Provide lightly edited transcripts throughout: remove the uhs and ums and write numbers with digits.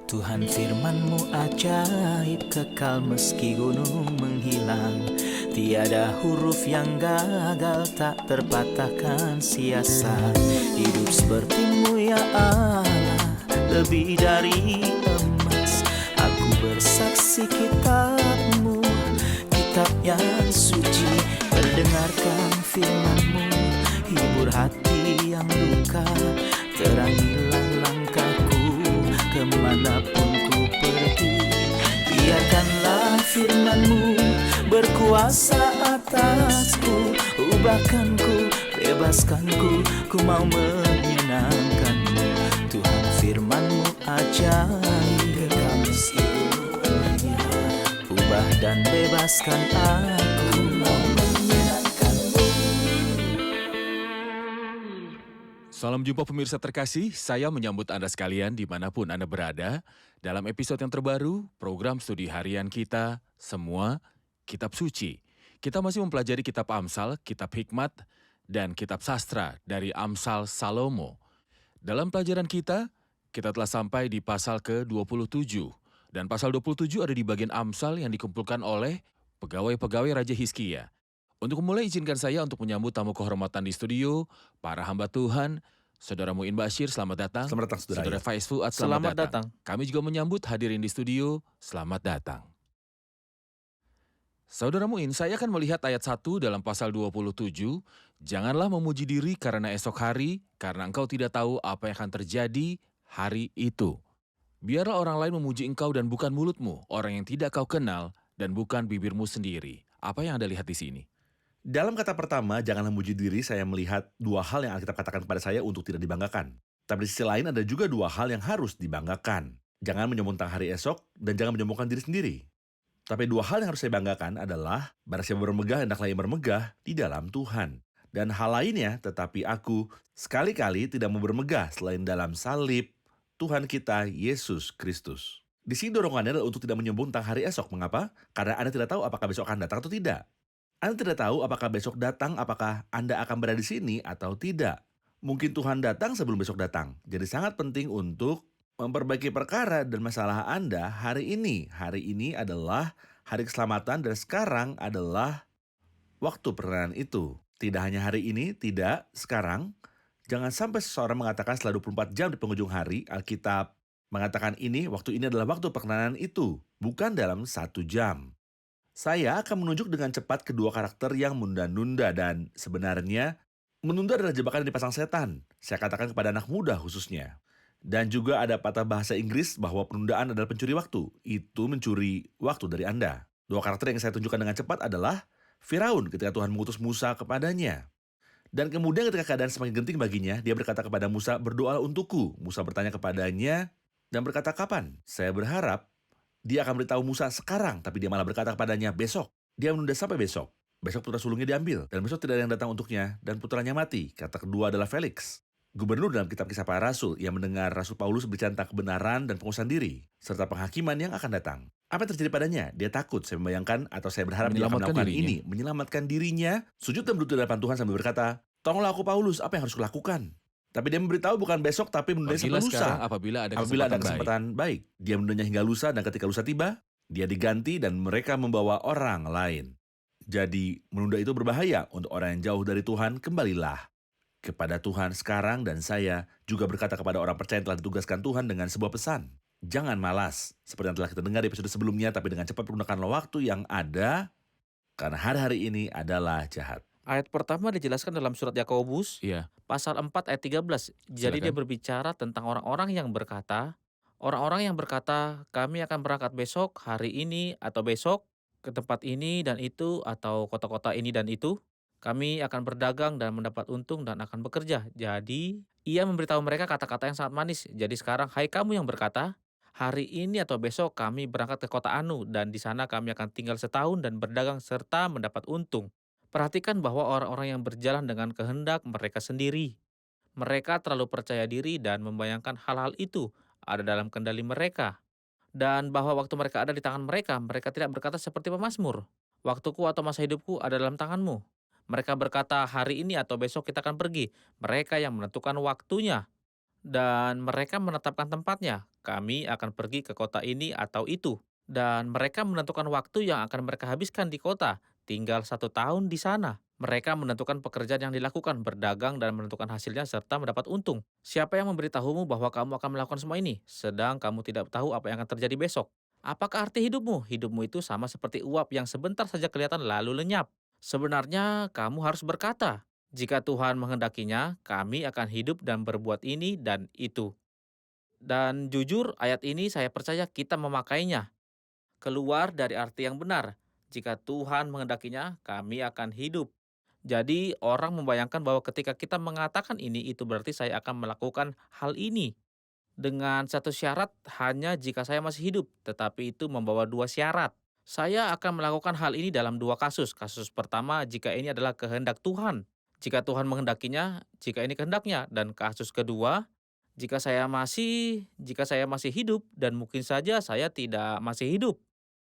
Tuhan firman-Mu ajaib, kekal meski gunung menghilang. Tiada huruf yang gagal, tak terpatahkan sia-sia. Hidup seperti-Mu ya Allah, lebih dari emas. Aku bersaksi kitab-Mu, kitab yang suci. Mendengarkan firman-Mu, hibur hati yang luka. Terangilah langkahku kemanapun ku pergi. Biarkanlah firman-Mu berkuasa atasku. Ubahkanku, bebaskanku, ku mau menyenangkan-Mu. Tuhan firman-Mu ajaib, kekal meski dunia. Ubah dan bebaskan aku, mau menyenangkan-Mu. Salam jumpa pemirsa terkasih, saya menyambut Anda sekalian dimanapun Anda berada dalam episode yang terbaru program studi harian kita, Semua Kitab Suci. Kita masih mempelajari kitab Amsal, kitab Hikmat, dan kitab Sastra dari Amsal Salomo. Dalam pelajaran kita telah sampai di pasal ke-27. Dan pasal 27 ada di bagian Amsal yang dikumpulkan oleh pegawai-pegawai Raja Hizkia. Untuk memulai, izinkan saya untuk menyambut tamu kehormatan di studio, para hamba Tuhan, Saudara Muin Bashir, selamat datang. Selamat datang, Saudara saudara. Faiz Fuad, selamat datang. Kami juga menyambut hadirin di studio, selamat datang. Saudara Muin, saya akan melihat ayat 1 dalam pasal 27, janganlah memuji diri karena esok hari, karena engkau tidak tahu apa yang akan terjadi hari itu. Biarlah orang lain memuji engkau dan bukan mulutmu, orang yang tidak kau kenal dan bukan bibirmu sendiri. Apa yang Anda lihat di sini? Dalam kata pertama, janganlah memuji diri, saya melihat dua hal yang Alkitab katakan kepada saya untuk tidak dibanggakan. Tapi di sisi lain ada juga dua hal yang harus dibanggakan. Jangan menyombongkan hari esok dan jangan menyombongkan diri sendiri. Tapi dua hal yang harus saya banggakan adalah barang siapa bermegah, hendaklah ia bermegah di dalam Tuhan. Dan hal lainnya, tetapi aku sekali-kali tidak mau bermegah selain dalam salib Tuhan kita Yesus Kristus. Di sini dorongannya adalah untuk tidak menyombong tentang hari esok. Mengapa? Karena Anda tidak tahu apakah besok akan datang atau tidak. Anda tidak tahu apakah besok datang, apakah Anda akan berada di sini atau tidak. Mungkin Tuhan datang sebelum besok datang. Jadi sangat penting untuk memperbaiki perkara dan masalah Anda hari ini. Hari ini adalah hari keselamatan dan sekarang adalah waktu perkenanan itu. Tidak hanya hari ini, tidak sekarang. Jangan sampai seseorang mengatakan setelah 24 jam di penghujung hari, Alkitab mengatakan waktu ini adalah waktu perkenanan itu, bukan dalam 1 jam. Saya akan menunjuk dengan cepat kedua karakter yang menunda-nunda dan sebenarnya menunda adalah jebakan yang dipasang setan. Saya katakan kepada anak muda khususnya. Dan juga ada patah bahasa Inggris bahwa penundaan adalah pencuri waktu. Itu mencuri waktu dari Anda. Dua karakter yang saya tunjukkan dengan cepat adalah Firaun ketika Tuhan mengutus Musa kepadanya. Dan kemudian ketika keadaan semakin genting baginya, dia berkata kepada Musa, berdoalah untukku. Musa bertanya kepadanya dan berkata, kapan? Saya berharap dia akan beritahu Musa sekarang, tapi dia malah berkata kepadanya besok. Dia menunda sampai besok. Besok putra sulungnya diambil, dan besok tidak ada yang datang untuknya, dan putranya mati. Kata kedua adalah Felix, gubernur dalam kitab Kisah Para Rasul, yang mendengar Rasul Paulus berbicara tentang kebenaran dan penguasaan diri, serta penghakiman yang akan datang. Apa yang terjadi padanya? Dia takut, saya membayangkan, atau saya berharap dia akan melakukan ini, menyelamatkan dirinya, sujud dan berlutut di hadapan Tuhan sambil berkata, tolonglah aku Paulus, apa yang harus kulakukan? Tapi dia memberitahu bukan besok, tapi menundanya sampai lusa. Apabila ada kesempatan baik. Dia menundanya hingga lusa, dan ketika lusa tiba, dia diganti dan mereka membawa orang lain. Jadi, menunda itu berbahaya untuk orang yang jauh dari Tuhan. Kembalilah kepada Tuhan sekarang, dan saya juga berkata kepada orang percaya yang telah ditugaskan Tuhan dengan sebuah pesan. Jangan malas, seperti yang telah kita dengar di episode sebelumnya, tapi dengan cepat pergunakanlah waktu yang ada, karena hari-hari ini adalah jahat. Ayat pertama dijelaskan dalam surat Yakobus, Iya. pasal 4 ayat 13. Jadi dia berbicara tentang orang-orang yang berkata, kami akan berangkat besok, hari ini atau besok, ke tempat ini dan itu, atau kota-kota ini dan itu. Kami akan berdagang dan mendapat untung dan akan bekerja. Jadi ia memberitahu mereka kata-kata yang sangat manis. Jadi sekarang, hai kamu yang berkata, hari ini atau besok kami berangkat ke kota Anu, dan di sana kami akan tinggal setahun dan berdagang serta mendapat untung. Perhatikan bahwa orang-orang yang berjalan dengan kehendak mereka sendiri. Mereka terlalu percaya diri dan membayangkan hal-hal itu ada dalam kendali mereka. Dan bahwa waktu mereka ada di tangan mereka, mereka tidak berkata seperti pemazmur. Waktuku atau masa hidupku ada dalam tanganmu. Mereka berkata hari ini atau besok kita akan pergi. Mereka yang menentukan waktunya. Dan mereka menetapkan tempatnya. Kami akan pergi ke kota ini atau itu. Dan mereka menentukan waktu yang akan mereka habiskan di kota. Tinggal 1 tahun di sana. Mereka menentukan pekerjaan yang dilakukan, berdagang dan menentukan hasilnya serta mendapat untung. Siapa yang memberitahumu bahwa kamu akan melakukan semua ini, sedang kamu tidak tahu apa yang akan terjadi besok? Apakah arti hidupmu? Hidupmu itu sama seperti uap yang sebentar saja kelihatan lalu lenyap. Sebenarnya kamu harus berkata, jika Tuhan menghendakinya, kami akan hidup dan berbuat ini dan itu. Dan jujur, ayat ini saya percaya kita memakainya keluar dari arti yang benar. Jika Tuhan menghendakinya, kami akan hidup. Jadi orang membayangkan bahwa ketika kita mengatakan ini, itu berarti saya akan melakukan hal ini. Dengan satu syarat hanya jika saya masih hidup, tetapi itu membawa dua syarat. Saya akan melakukan hal ini dalam dua kasus. Kasus pertama, jika ini adalah kehendak Tuhan. Jika Tuhan menghendakinya, jika ini kehendaknya. Dan kasus kedua, jika saya masih hidup dan mungkin saja saya tidak masih hidup.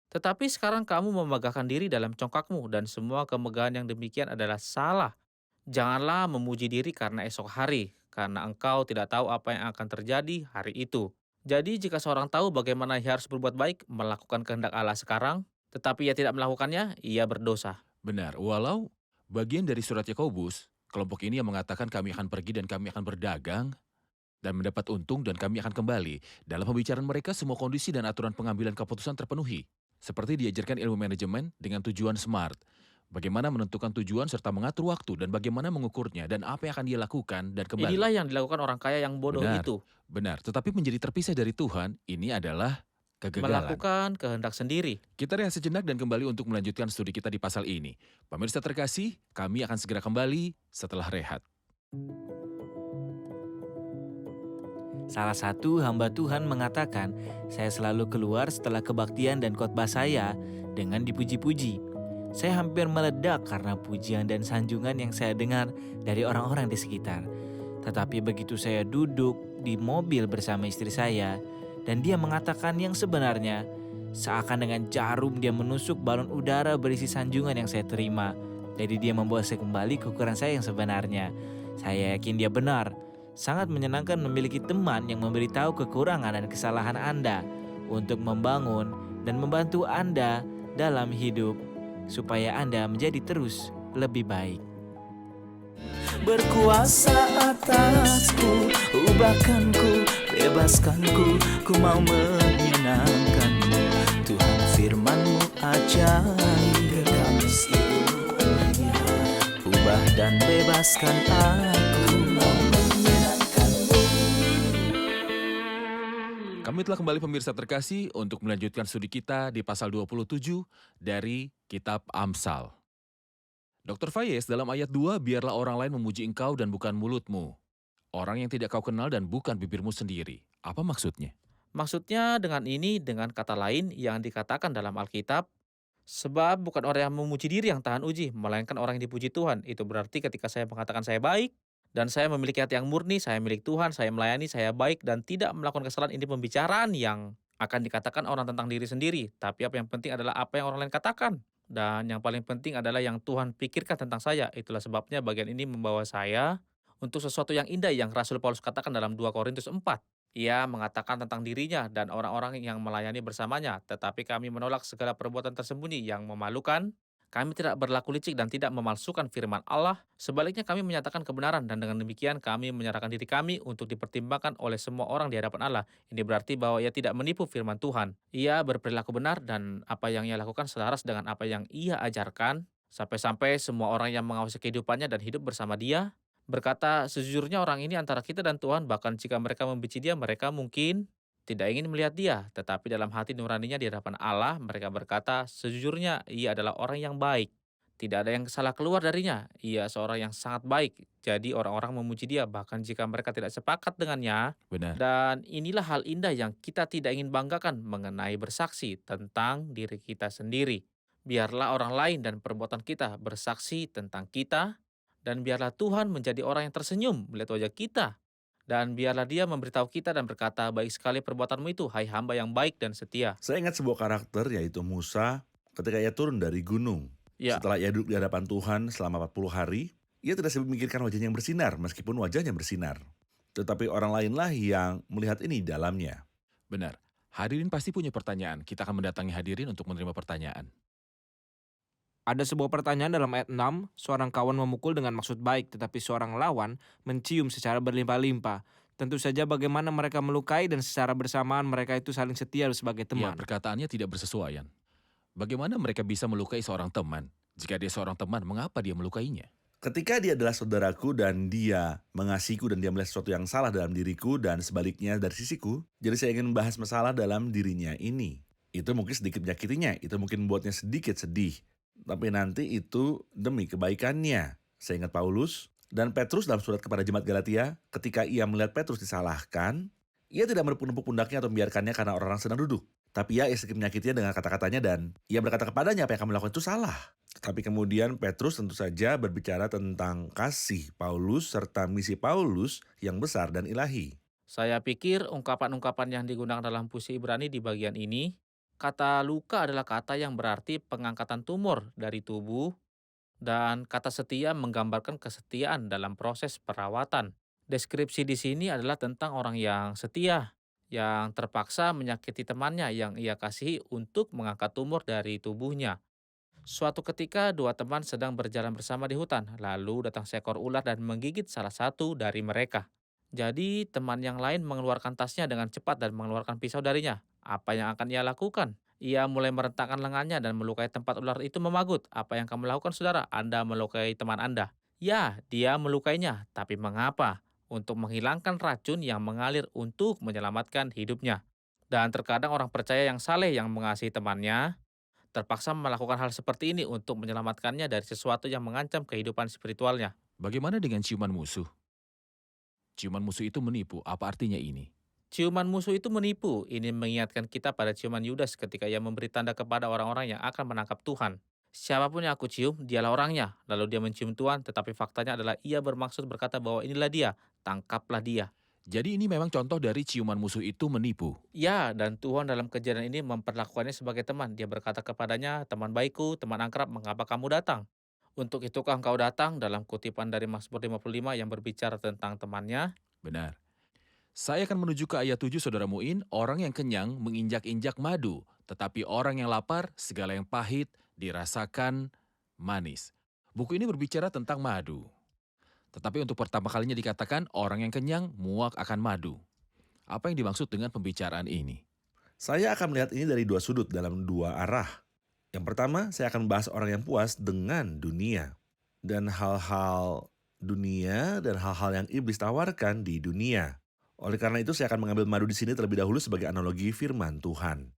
Tetapi sekarang kamu memegahkan diri dalam congkakmu dan semua kemegahan yang demikian adalah salah. Janganlah memuji diri karena esok hari, karena engkau tidak tahu apa yang akan terjadi hari itu. Jadi jika seorang tahu bagaimana ia harus berbuat baik, melakukan kehendak Allah sekarang, tetapi ia tidak melakukannya, ia berdosa. Benar, walau bagian dari surat Yakobus, kelompok ini yang mengatakan kami akan pergi dan kami akan berdagang dan mendapat untung dan kami akan kembali. Dalam pembicaraan mereka, semua kondisi dan aturan pengambilan keputusan terpenuhi. Seperti diajarkan ilmu manajemen dengan tujuan SMART. Bagaimana menentukan tujuan serta mengatur waktu dan bagaimana mengukurnya dan apa yang akan dia lakukan dan kembali. Inilah yang dilakukan orang kaya yang bodoh Benar, itu, benar. Tetapi menjadi terpisah dari Tuhan, ini adalah kegagalan. melakukan kehendak sendiri. Kita rehat sejenak dan kembali untuk melanjutkan studi kita di pasal ini. Pemirsa terkasih, kami akan segera kembali setelah rehat. Salah satu hamba Tuhan mengatakan, saya selalu keluar setelah kebaktian dan khotbah saya dengan dipuji-puji. Saya hampir meledak karena pujian dan sanjungan yang saya dengar dari orang-orang di sekitar. Tetapi begitu saya duduk di mobil bersama istri saya, dan dia mengatakan yang sebenarnya, seakan dengan jarum dia menusuk balon udara berisi sanjungan yang saya terima. Jadi dia membawa saya kembali ke ukuran saya yang sebenarnya. Saya yakin dia benar. Sangat menyenangkan memiliki teman yang memberitahu kekurangan dan kesalahan Anda untuk membangun dan membantu Anda dalam hidup supaya Anda menjadi terus lebih baik. Berkuasa atasku, ubahkanku, bebaskanku, ku mau menyenangkanmu. Tuhan firman-Mu ajaib, kekal seluruhnya. Ubah dan bebaskan aku, mau menyenangkanmu. Kami telah kembali pemirsa terkasih untuk melanjutkan studi kita di pasal 27 dari kitab Amsal. Dr. Fayez dalam ayat 2, biarlah orang lain memuji engkau dan bukan mulutmu. Orang yang tidak kau kenal dan bukan bibirmu sendiri. Apa maksudnya? Maksudnya dengan kata lain yang dikatakan dalam Alkitab, sebab bukan orang yang memuji diri yang tahan uji, melainkan orang yang dipuji Tuhan. Itu berarti ketika saya mengatakan saya baik, dan saya memiliki hati yang murni, saya milik Tuhan, saya melayani, saya baik, dan tidak melakukan kesalahan, ini pembicaraan yang akan dikatakan orang tentang diri sendiri. Tapi apa yang penting adalah apa yang orang lain katakan. Dan yang paling penting adalah yang Tuhan pikirkan tentang saya. Itulah sebabnya bagian ini membawa saya untuk sesuatu yang indah yang Rasul Paulus katakan dalam 2 Korintus 4. Ia mengatakan tentang dirinya dan orang-orang yang melayani bersamanya, tetapi kami menolak segala perbuatan tersembunyi yang memalukan. Kami tidak berlaku licik dan tidak memalsukan firman Allah. Sebaliknya kami menyatakan kebenaran dan dengan demikian kami menyerahkan diri kami untuk dipertimbangkan oleh semua orang di hadapan Allah. Ini berarti bahwa ia tidak menipu firman Tuhan. Ia berperilaku benar dan apa yang ia lakukan selaras dengan apa yang ia ajarkan. Sampai-sampai semua orang yang mengawasi kehidupannya dan hidup bersama dia berkata, sejujurnya orang ini antara kita dan Tuhan, bahkan jika mereka membenci dia, mereka mungkin tidak ingin melihat dia. Tetapi dalam hati nuraninya di hadapan Allah, mereka berkata, sejujurnya ia adalah orang yang baik. Tidak ada yang salah keluar darinya. Ia seorang yang sangat baik. Jadi orang-orang memuji dia, bahkan jika mereka tidak sepakat dengannya. Benar. Dan inilah hal indah yang kita tidak ingin banggakan mengenai bersaksi tentang diri kita sendiri. Biarlah orang lain dan perbuatan kita bersaksi tentang kita, dan biarlah Tuhan menjadi orang yang tersenyum melihat wajah kita. Dan biarlah dia memberitahu kita dan berkata, baik sekali perbuatanmu itu, hai hamba yang baik dan setia. Saya ingat sebuah karakter yaitu Musa ketika ia turun dari gunung. Ya, Setelah ia duduk di hadapan Tuhan selama 40 hari, ia tidak sempat memikirkan wajahnya yang bersinar meskipun wajahnya bersinar. tetapi orang lainlah yang melihat ini di dalamnya. Benar. Hadirin pasti punya pertanyaan. Kita akan mendatangi hadirin untuk menerima pertanyaan. Ada sebuah pertanyaan dalam ayat 6, seorang kawan memukul dengan maksud baik, tetapi seorang lawan mencium secara berlimpah-limpah. Tentu saja bagaimana mereka melukai dan secara bersamaan mereka itu saling setia sebagai Ya, teman. perkataannya tidak bersesuaian. Bagaimana mereka bisa melukai seorang teman? Jika dia seorang teman, mengapa dia melukainya? Ketika dia adalah saudaraku dan dia mengasihiku dan dia melihat sesuatu yang salah dalam diriku dan sebaliknya dari sisiku, jadi saya ingin membahas masalah dalam dirinya ini. Itu mungkin sedikit menyakitinya, itu mungkin membuatnya sedikit sedih. Tapi nanti itu demi kebaikannya. Saya ingat Paulus dan Petrus dalam surat kepada jemaat Galatia, ketika ia melihat Petrus disalahkan, ia tidak menepuk-nepuk pundaknya atau membiarkannya karena orang-orang sedang duduk. Tapi ia sedikit menyakitinya dengan kata-katanya dan ia berkata kepadanya apa yang kamu lakukan itu salah. Tapi kemudian Petrus tentu saja berbicara tentang kasih Paulus serta misi Paulus yang besar dan ilahi. Saya pikir ungkapan-ungkapan yang digunakan dalam puisi Ibrani di bagian ini, kata luka adalah kata yang berarti pengangkatan tumor dari tubuh, dan kata setia menggambarkan kesetiaan dalam proses perawatan. Deskripsi di sini adalah tentang orang yang setia, yang terpaksa menyakiti temannya yang ia kasihi untuk mengangkat tumor dari tubuhnya. Suatu ketika dua teman sedang berjalan bersama di hutan, lalu datang seekor ular dan menggigit salah satu dari mereka. Jadi teman yang lain mengeluarkan tasnya dengan cepat dan mengeluarkan pisau darinya. Apa yang akan ia lakukan? Ia mulai merentakkan lengannya dan melukai tempat ular itu memagut. Apa yang kamu lakukan saudara? Anda melukai teman Anda. Ya, dia melukainya. Tapi mengapa? Untuk menghilangkan racun yang mengalir untuk menyelamatkan hidupnya. Dan terkadang orang percaya yang saleh yang mengasihi temannya terpaksa melakukan hal seperti ini untuk menyelamatkannya dari sesuatu yang mengancam kehidupan spiritualnya. Bagaimana dengan ciuman musuh? Ciuman musuh itu menipu. Apa artinya ini? Ciuman musuh itu menipu. Ini mengingatkan kita pada ciuman Yudas ketika ia memberi tanda kepada orang-orang yang akan menangkap Tuhan. Siapapun yang aku cium, dialah orangnya. Lalu dia mencium Tuhan, tetapi faktanya adalah ia bermaksud berkata bahwa inilah dia, tangkaplah dia. Jadi ini memang contoh dari ciuman musuh itu menipu. Ya, dan Tuhan dalam kejadian ini memperlakukannya sebagai teman. Dia berkata kepadanya, teman baikku, teman akrab, mengapa kamu datang? Untuk itukah engkau datang dalam kutipan dari Mazmur 55 yang berbicara tentang temannya. Benar. Saya akan menuju ke ayat 7, Saudara Muin. Orang yang kenyang menginjak-injak madu, tetapi orang yang lapar, segala yang pahit dirasakan manis. Buku ini berbicara tentang madu. Tetapi untuk pertama kalinya dikatakan orang yang kenyang muak akan madu. Apa yang dimaksud dengan pembicaraan ini? Saya akan melihat ini dari dua sudut dalam dua arah. Yang pertama, saya akan membahas orang yang puas dengan dunia. Dan hal-hal dunia dan hal-hal yang iblis tawarkan di dunia. Oleh karena itu saya akan mengambil madu di sini terlebih dahulu sebagai analogi firman Tuhan.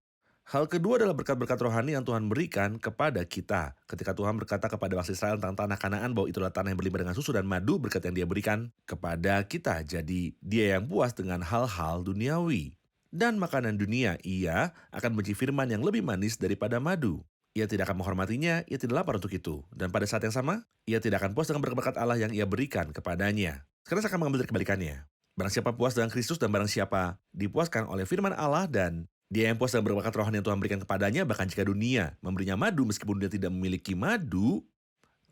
Hal kedua adalah berkat-berkat rohani yang Tuhan berikan kepada kita. Ketika Tuhan berkata kepada bangsa Israel tentang tanah Kanaan bahwa itulah tanah yang berlimpah dengan susu dan madu, berkat yang dia berikan kepada kita. Jadi dia yang puas dengan hal-hal duniawi. Dan makanan dunia, ia akan benci firman yang lebih manis daripada madu. Ia tidak akan menghormatinya, ia tidak lapar untuk itu. Dan pada saat yang sama, ia tidak akan puas dengan berkat-berkat Allah yang ia berikan kepadanya. Sekarang saya akan mengambil dari kebalikannya. Barang siapa puas dengan Kristus dan barang siapa dipuaskan oleh firman Allah dan dia yang puas dengan berkat rohani yang Tuhan berikan kepadanya, bahkan jika dunia memberinya madu meskipun dia tidak memiliki madu,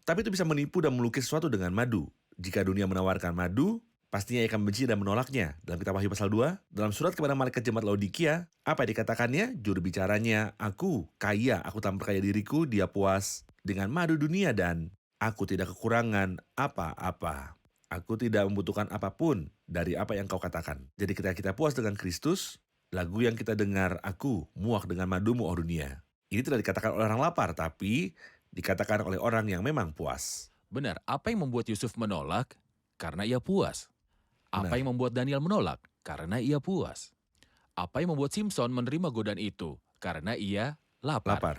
tapi itu bisa menipu dan melukis sesuatu dengan madu. Jika dunia menawarkan madu, pastinya ia akan benci dan menolaknya. Dalam kitab Wahyu pasal 2, dalam surat kepada malaikat jemaat Laodikia, apa yang dikatakannya? Juru bicaranya, aku kaya, aku tak memperkaya diriku, dia puas dengan madu dunia dan aku tidak kekurangan apa-apa. Aku tidak membutuhkan apapun dari apa yang kau katakan. Jadi ketika kita puas dengan Kristus, lagu yang kita dengar, aku muak dengan madumu oh dunia. Ini tidak dikatakan oleh orang lapar, tapi dikatakan oleh orang yang memang puas. Benar, apa yang membuat Yusuf menolak? Karena ia puas. Apa Benar. yang membuat Daniel menolak? Karena ia puas. Apa yang membuat Simpson menerima godaan itu? Karena ia lapar. Lapar.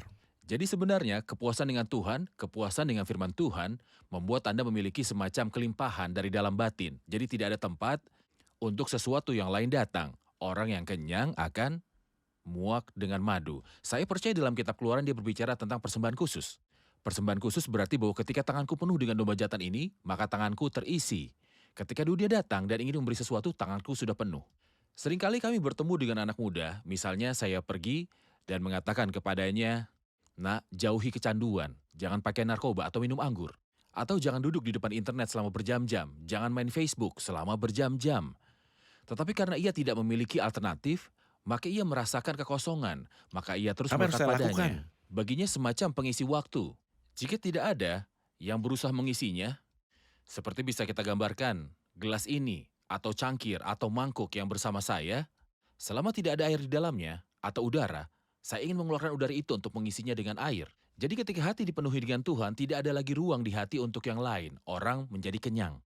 Jadi sebenarnya kepuasan dengan Tuhan, kepuasan dengan firman Tuhan, membuat Anda memiliki semacam kelimpahan dari dalam batin. Jadi tidak ada tempat untuk sesuatu yang lain datang. Orang yang kenyang akan muak dengan madu. Saya percaya dalam kitab Keluaran dia berbicara tentang persembahan khusus. Persembahan khusus berarti bahwa ketika tanganku penuh dengan domba jantan ini, maka tanganku terisi. Ketika dia datang dan ingin memberi sesuatu, tanganku sudah penuh. Seringkali kami bertemu dengan anak muda, misalnya saya pergi dan mengatakan kepadanya, "Nak, jauhi kecanduan, jangan pakai narkoba atau minum anggur. Atau jangan duduk di depan internet selama berjam-jam, jangan main Facebook selama berjam-jam. Tetapi karena ia tidak memiliki alternatif, maka ia merasakan kekosongan, maka ia terus Apa yang harus melekat saya padanya. lakukan? Baginya semacam pengisi waktu. Jika tidak ada yang berusaha mengisinya, seperti bisa kita gambarkan, gelas ini, atau cangkir, atau mangkuk yang bersama saya, selama tidak ada air di dalamnya, atau udara, saya ingin mengeluarkan udara itu untuk mengisinya dengan air. Jadi ketika hati dipenuhi dengan Tuhan, tidak ada lagi ruang di hati untuk yang lain. Orang menjadi kenyang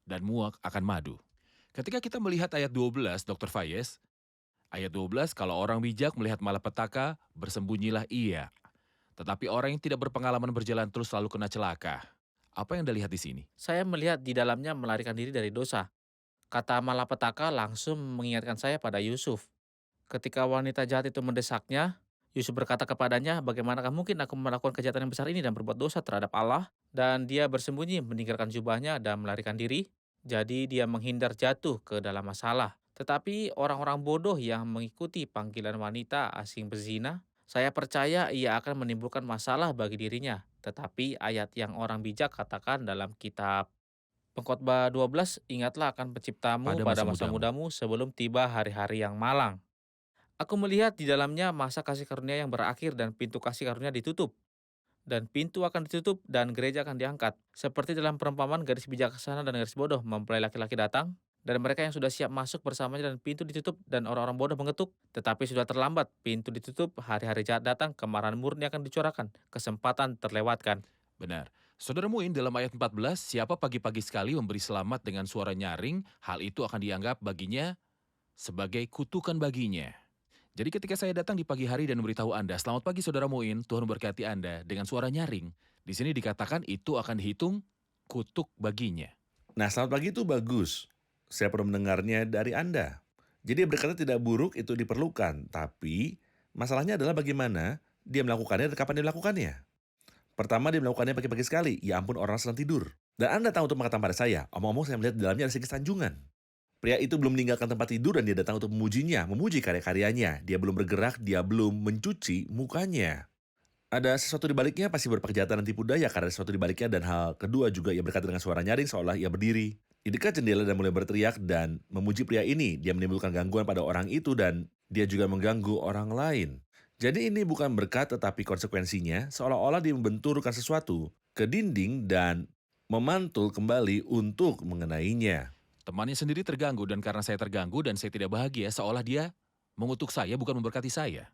dan muak akan madu. Ketika kita melihat ayat 12, Dr. Fayez, ayat 12, kalau orang bijak melihat malapetaka, bersembunyilah ia. Tetapi orang yang tidak berpengalaman berjalan terus selalu kena celaka. Apa yang Anda lihat di sini? Saya melihat di dalamnya melarikan diri dari dosa. Kata malapetaka langsung mengingatkan saya pada Yusuf. Ketika wanita jahat itu mendesaknya, Yusuf berkata kepadanya, bagaimanakah mungkin aku melakukan kejahatan yang besar ini dan berbuat dosa terhadap Allah? Dan dia bersembunyi, meninggalkan jubahnya dan melarikan diri. Jadi dia menghindar jatuh ke dalam masalah. Tetapi orang-orang bodoh yang mengikuti panggilan wanita asing berzina, saya percaya ia akan menimbulkan masalah bagi dirinya. Tetapi ayat yang orang bijak katakan dalam kitab Pengkhotbah 12, ingatlah akan penciptamu Pada pada masa masa mudamu. mudamu sebelum tiba hari-hari yang malang. Aku melihat di dalamnya masa kasih karunia yang berakhir dan pintu kasih karunia ditutup. Dan pintu akan ditutup dan gereja akan diangkat. Seperti dalam perumpamaan gadis bijaksana dan gadis bodoh mempelai laki-laki datang. Dan mereka yang sudah siap masuk bersamanya dan pintu ditutup dan orang-orang bodoh mengetuk. Tetapi sudah terlambat, pintu ditutup, hari-hari jahat datang, kemarahan murni akan dicurahkan, kesempatan terlewatkan. Benar. Saudara Muin, dalam ayat 14, siapa pagi-pagi sekali memberi selamat dengan suara nyaring, hal itu akan dianggap baginya sebagai kutukan baginya. Jadi ketika saya datang di pagi hari dan memberitahu Anda, selamat pagi saudara Muin, Tuhan memberkati Anda dengan suara nyaring. Di sini dikatakan itu akan dihitung kutuk baginya. Nah, selamat pagi itu bagus. Saya perlu mendengarnya dari Anda. Jadi berkata tidak buruk itu diperlukan, tapi masalahnya adalah bagaimana dia melakukannya dan kapan dia melakukannya. Pertama, dia melakukannya pagi-pagi sekali. Ya ampun, orang sedang tidur. Dan Anda tahu untuk mengatakan pada saya, omong-omong saya melihat di dalamnya ada sedikit sanjungan. Pria itu belum meninggalkan tempat tidur dan dia datang untuk memujinya, memuji karya-karyanya. Dia belum bergerak, dia belum mencuci mukanya. Ada sesuatu di baliknya pasti berupa kejahatan dan tipu daya karena ada sesuatu di baliknya, dan hal kedua juga ia berkata dengan suara nyaring seolah ia berdiri di dekat jendela dan mulai berteriak dan memuji pria ini. Dia menimbulkan gangguan pada orang itu dan dia juga mengganggu orang lain. Jadi ini bukan berkat tetapi konsekuensinya seolah-olah dia membenturkan sesuatu ke dinding dan memantul kembali untuk mengenainya. Temannya sendiri terganggu dan karena saya terganggu dan saya tidak bahagia, seolah dia mengutuk saya bukan memberkati saya.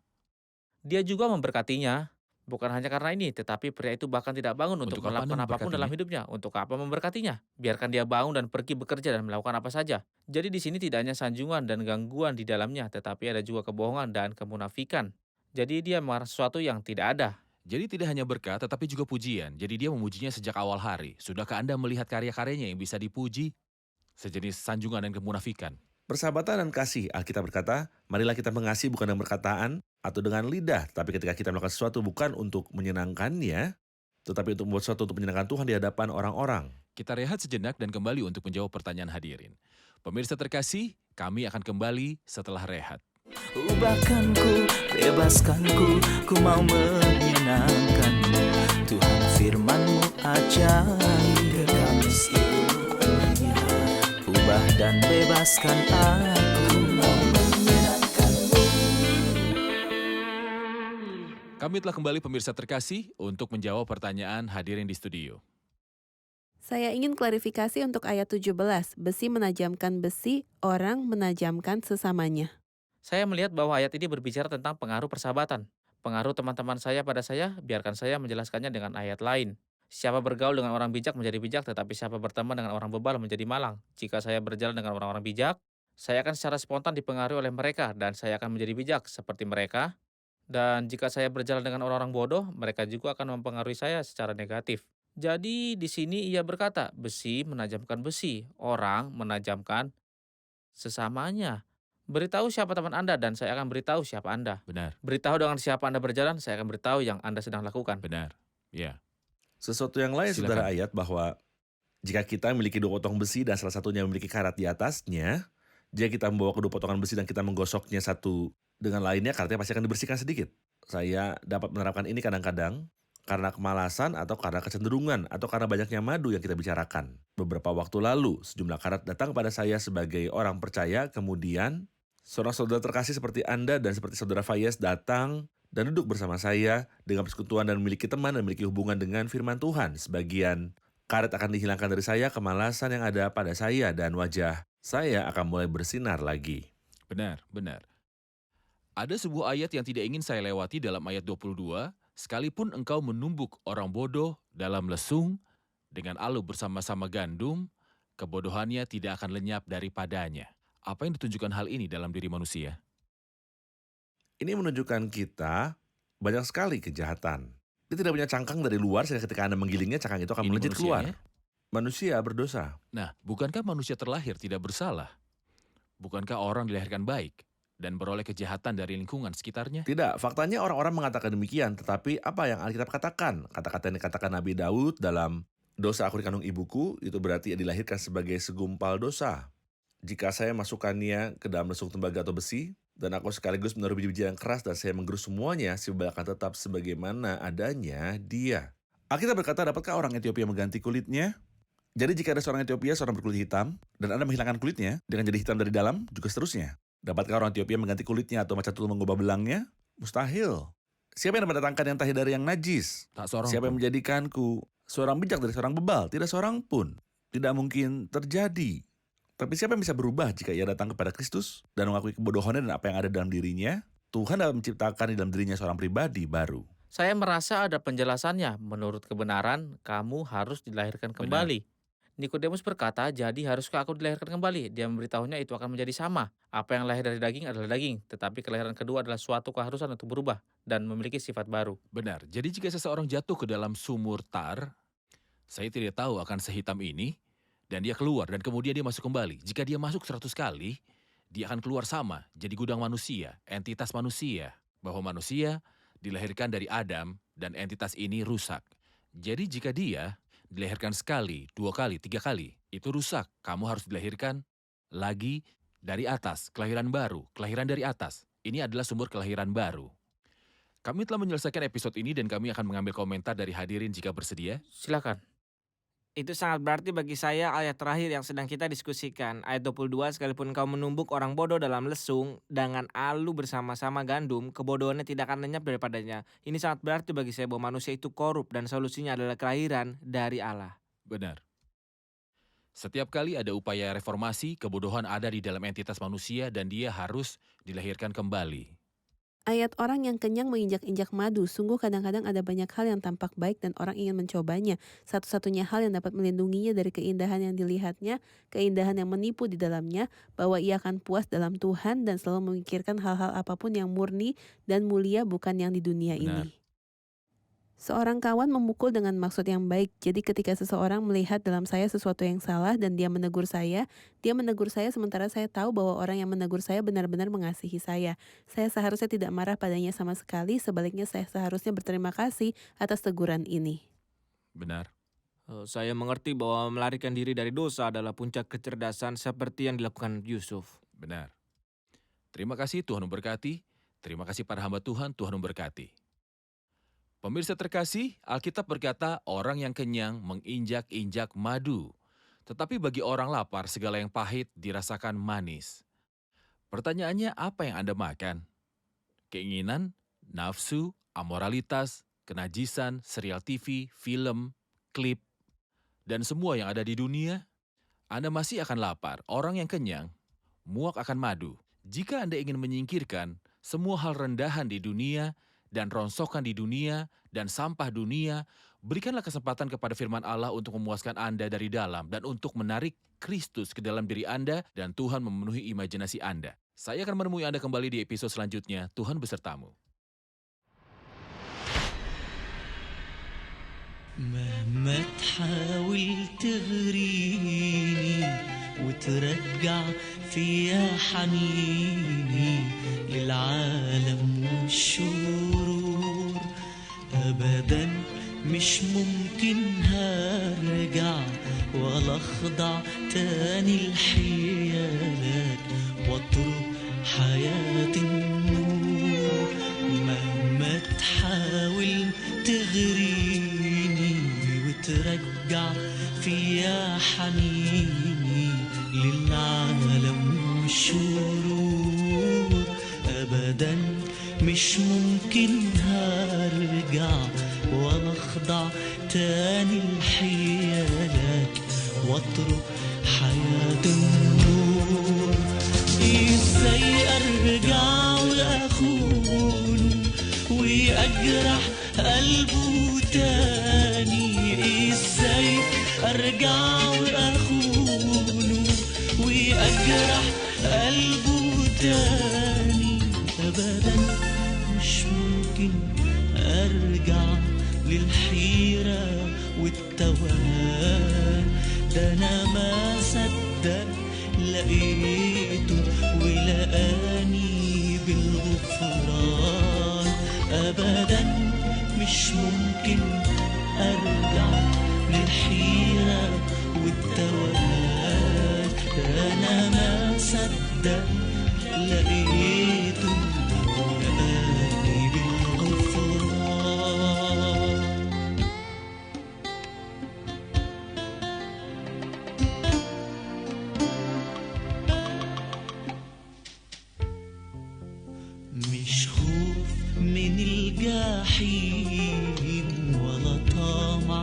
Dia juga memberkatinya. Bukan hanya karena ini, tetapi pria itu bahkan tidak bangun untuk Untuk apa Anda melakukan apapun dalam memberkatinya? hidupnya. Untuk apa memberkatinya? Biarkan dia bangun dan pergi bekerja dan melakukan apa saja. Jadi di sini tidak hanya sanjungan dan gangguan di dalamnya, tetapi ada juga kebohongan dan kemunafikan. Jadi dia mengarang sesuatu yang tidak ada. Jadi tidak hanya berkat tetapi juga pujian. Jadi dia memujinya sejak awal hari. Sudahkah Anda melihat karya-karyanya yang bisa dipuji? Sejenis sanjungan dan kemunafikan. Persahabatan dan kasih, Alkitab berkata, marilah kita mengasihi bukan dengan perkataan atau dengan lidah, tapi ketika kita melakukan sesuatu bukan untuk menyenangkannya, tetapi untuk membuat sesuatu untuk menyenangkan Tuhan di hadapan orang-orang. Kita rehat sejenak dan kembali untuk menjawab pertanyaan hadirin. Pemirsa terkasih, kami akan kembali setelah rehat. Ubahkanku, bebaskanku, ku mau menyenangkanmu. Tuhan firman-Mu ajaib, kami seluruhnya. Ubah dan bebaskan aku, mau menyenangkanmu. Kami telah kembali pemirsa terkasih untuk menjawab pertanyaan hadirin di studio. Saya ingin klarifikasi untuk ayat 17. Besi menajamkan besi, orang menajamkan sesamanya. Saya melihat bahwa ayat ini berbicara tentang pengaruh persahabatan. Pengaruh teman-teman saya pada saya, biarkan saya menjelaskannya dengan ayat lain. Siapa bergaul dengan orang bijak menjadi bijak, tetapi siapa berteman dengan orang bebal menjadi malang. Jika saya berjalan dengan orang-orang bijak, saya akan secara spontan dipengaruhi oleh mereka, dan saya akan menjadi bijak seperti mereka. Dan jika saya berjalan dengan orang-orang bodoh, mereka juga akan mempengaruhi saya secara negatif. Jadi di sini ia berkata, besi menajamkan besi, orang menajamkan sesamanya. Beritahu siapa teman Anda dan saya akan beritahu siapa Anda. Benar, Beritahu dengan siapa Anda berjalan, saya akan beritahu yang Anda sedang lakukan. benar. Ya, Sesuatu yang lain, Silakan. saudara, ayat bahwa jika kita memiliki 2 potong besi dan salah satunya memiliki karat di atasnya, jika kita membawa kedua potongan besi dan kita menggosoknya satu dengan lainnya, karatnya pasti akan dibersihkan sedikit. Saya dapat menerapkan ini kadang-kadang Karena kemalasan atau karena kecenderungan atau karena banyaknya madu yang kita bicarakan. Beberapa waktu lalu, sejumlah karat datang kepada saya sebagai orang percaya, kemudian seorang saudara terkasih seperti Anda dan seperti saudara Fayez datang dan duduk bersama saya dengan persekutuan dan memiliki teman dan memiliki hubungan dengan firman Tuhan. Sebagian karat akan dihilangkan dari saya, kemalasan yang ada pada saya, dan wajah saya akan mulai bersinar lagi. Benar, benar. Ada sebuah ayat yang tidak ingin saya lewati dalam ayat 22, sekalipun engkau menumbuk orang bodoh dalam lesung, dengan alu bersama-sama gandum, kebodohannya tidak akan lenyap daripadanya. Apa yang ditunjukkan hal ini dalam diri manusia? Ini menunjukkan kita banyak sekali kejahatan. Dia tidak punya cangkang dari luar, sehingga ketika Anda menggilingnya, cangkang itu akan Ini melejit keluar. manusianya? Manusia berdosa. Nah, bukankah manusia terlahir tidak bersalah? Bukankah orang dilahirkan baik dan beroleh kejahatan dari lingkungan sekitarnya? Tidak, faktanya orang-orang mengatakan demikian, tetapi apa yang Alkitab katakan? Kata-kata yang dikatakan Nabi Daud dalam dosa aku di kandung ibuku, itu berarti ia dilahirkan sebagai segumpal dosa. Jika saya masukkannya ke dalam lesung tembaga atau besi, dan aku sekaligus menaruh biji-biji yang keras dan saya menggerus semuanya, si bebal akan tetap sebagaimana adanya dia. Alkitab berkata, dapatkah orang Ethiopia mengganti kulitnya? Jadi jika ada seorang Ethiopia, seorang berkulit hitam, dan Anda menghilangkan kulitnya, dengan jadi hitam dari dalam, juga seterusnya. Dapatkah orang Ethiopia mengganti kulitnya atau macan tutul mengubah belangnya? Mustahil. Siapa yang mendatangkan yang tahir dari yang najis? Tak seorang Siapa yang pun. menjadikanku seorang bijak dari seorang bebal? Tidak seorang pun. Tidak mungkin terjadi. Tapi siapa yang bisa berubah jika ia datang kepada Kristus dan mengakui kebodohannya dan apa yang ada dalam dirinya? Tuhan dapat menciptakan di dalam dirinya seorang pribadi baru. Saya merasa ada penjelasannya. Menurut kebenaran, kamu harus dilahirkan kembali. Nikodemus berkata, jadi haruskah aku dilahirkan kembali? Dia memberitahunya itu akan menjadi sama. Apa yang lahir dari daging adalah daging, tetapi kelahiran kedua adalah suatu keharusan untuk berubah dan memiliki sifat baru. Benar, jadi jika seseorang jatuh ke dalam sumur tar, saya tidak tahu akan sehitam ini, dan dia keluar, dan kemudian dia masuk kembali. Jika dia masuk 100 kali, dia akan keluar sama, jadi gudang manusia, entitas manusia. Bahwa manusia dilahirkan dari Adam, dan entitas ini rusak. Jadi jika dia dilahirkan sekali, 2 kali, 3 kali, itu rusak. Kamu harus dilahirkan lagi dari atas, kelahiran baru, kelahiran dari atas. Ini adalah sumber kelahiran baru. Kami telah menyelesaikan episode ini dan kami akan mengambil komentar dari hadirin jika bersedia. Silakan. Itu sangat berarti bagi saya ayat terakhir yang sedang kita diskusikan. Ayat 22, sekalipun kau menumbuk orang bodoh dalam lesung, dengan alu bersama-sama gandum, kebodohannya tidak akan lenyap daripadanya. Ini sangat berarti bagi saya bahwa manusia itu korup dan solusinya adalah kelahiran dari Allah. Benar. Setiap kali ada upaya reformasi, kebodohan ada di dalam entitas manusia dan dia harus dilahirkan kembali. Ayat orang yang kenyang menginjak-injak madu, sungguh kadang-kadang ada banyak hal yang tampak baik dan orang ingin mencobanya. Satu-satunya hal yang dapat melindunginya dari keindahan yang dilihatnya, keindahan yang menipu di dalamnya, bahwa ia akan puas dalam Tuhan dan selalu memikirkan hal-hal apapun yang murni dan mulia bukan yang di dunia Benar. ini. Seorang kawan memukul dengan maksud yang baik, jadi ketika seseorang melihat dalam saya sesuatu yang salah dan dia menegur saya sementara saya tahu bahwa orang yang menegur saya benar-benar mengasihi saya. Saya seharusnya tidak marah padanya sama sekali, sebaliknya saya seharusnya berterima kasih atas teguran ini. Benar. Saya mengerti bahwa melarikan diri dari dosa adalah puncak kecerdasan seperti yang dilakukan Yusuf. Benar. Terima kasih, Tuhan memberkati. Terima kasih para hamba Tuhan, Tuhan memberkati. Pemirsa terkasih, Alkitab berkata orang yang kenyang menginjak-injak madu. Tetapi bagi orang lapar, segala yang pahit dirasakan manis. Pertanyaannya, apa yang Anda makan? Keinginan, nafsu, amoralitas, kenajisan, serial TV, film, klip, dan semua yang ada di dunia? Anda masih akan lapar. Orang yang kenyang, muak akan madu. Jika Anda ingin menyingkirkan semua hal rendahan di dunia, dan rongsokan di dunia, dan sampah dunia, berikanlah kesempatan kepada firman Allah untuk memuaskan Anda dari dalam dan untuk menarik Kristus ke dalam diri Anda dan Tuhan memenuhi imajinasi Anda. Saya akan menemui Anda kembali di episode selanjutnya. Tuhan besertamu. مهما تحاول تغريني وترجع فيا حنيني للعالم والشرور أبدا مش ممكن هرجع ولا أخضع تاني الحيالات وأطلب حياة النور مهما تحاول تغريني فيا حنيني للعالم والشرور. أبدا مش ممكن هرجع ولا أخضع تاني الحيالات واترك حياة النور. ازاي ارجع واخون واجرح قلبه تاني؟ ازاي ارجع واخون واجرح قلبه تاني؟ ابدا مش ممكن ارجع للحيرة والتوهان. ده انا ما صدق لقيته ولقاني بالغفران. ابدا مش ممكن ارجع للحيرة والتوهان. ده انا ما صدق لقيته ولقاني بالغفران. مش خوف من الجحيم ولا طمع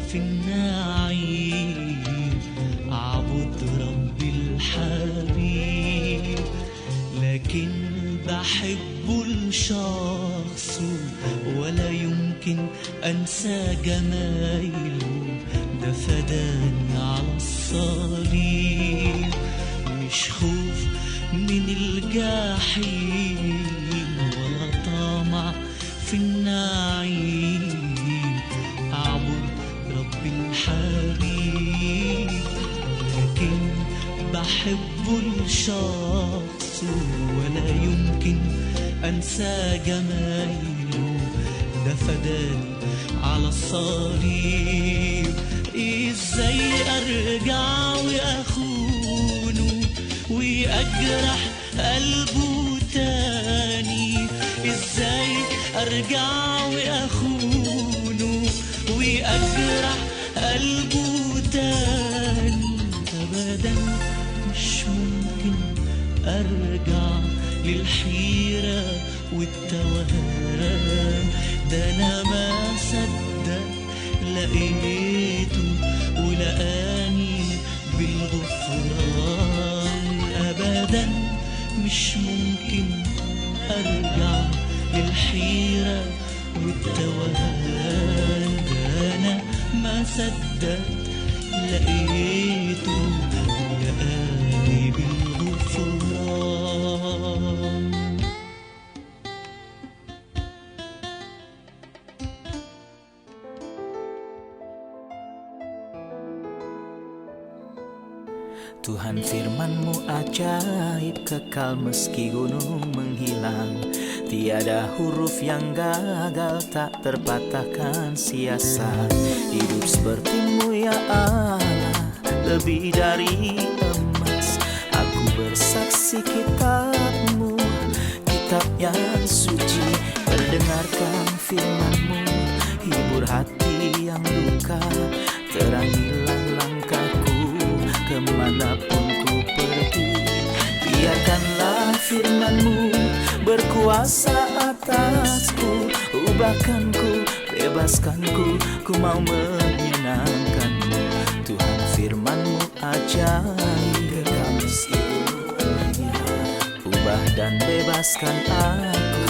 في النعيم. أعبد رب الحبيب لكن بحبه لشخصه ولا يمكن أنسى جمايله. ده فداني على الصليب. مش خوف من الجحيم ولا طمع في النعيم. أعبد رب الحبيب لكن بحبه لشخصه ولا يمكن أنسى جمايله. ده فداني على الصليب. إزاي أرجع وأخونه وأجرح قلبه تاني؟ إزاي أرجع وأخونه وأجرح قلبه تاني؟ أبدا مش ممكن أرجع للحيرة والتوهان. ده أنا ما صدق لقيته ولقاني بالغفران. أبدا مش ممكن أرجع للحيرة والتوهان. ده أنا ما صدقت لقيته ولقاني بالغفران. Tuhan firman-Mu ajaib, kekal meski gunung menghilang. Tiada huruf yang gagal, tak terpatahkan siasat. Hidup seperti-Mu ya Allah, lebih dari emas. Aku bersaksi kitab-Mu, kitab yang suci. Mendengarkan firman-Mu, hibur hati yang duka. Terangilah langkahku kemanapun ku pergi. Biarkanlah firman-Mu berkuasa atasku. Ubahkanku, bebaskanku, ku mau menyenangkan-Mu. Tuhan firman-Mu ajaib, ubah dan bebaskan aku.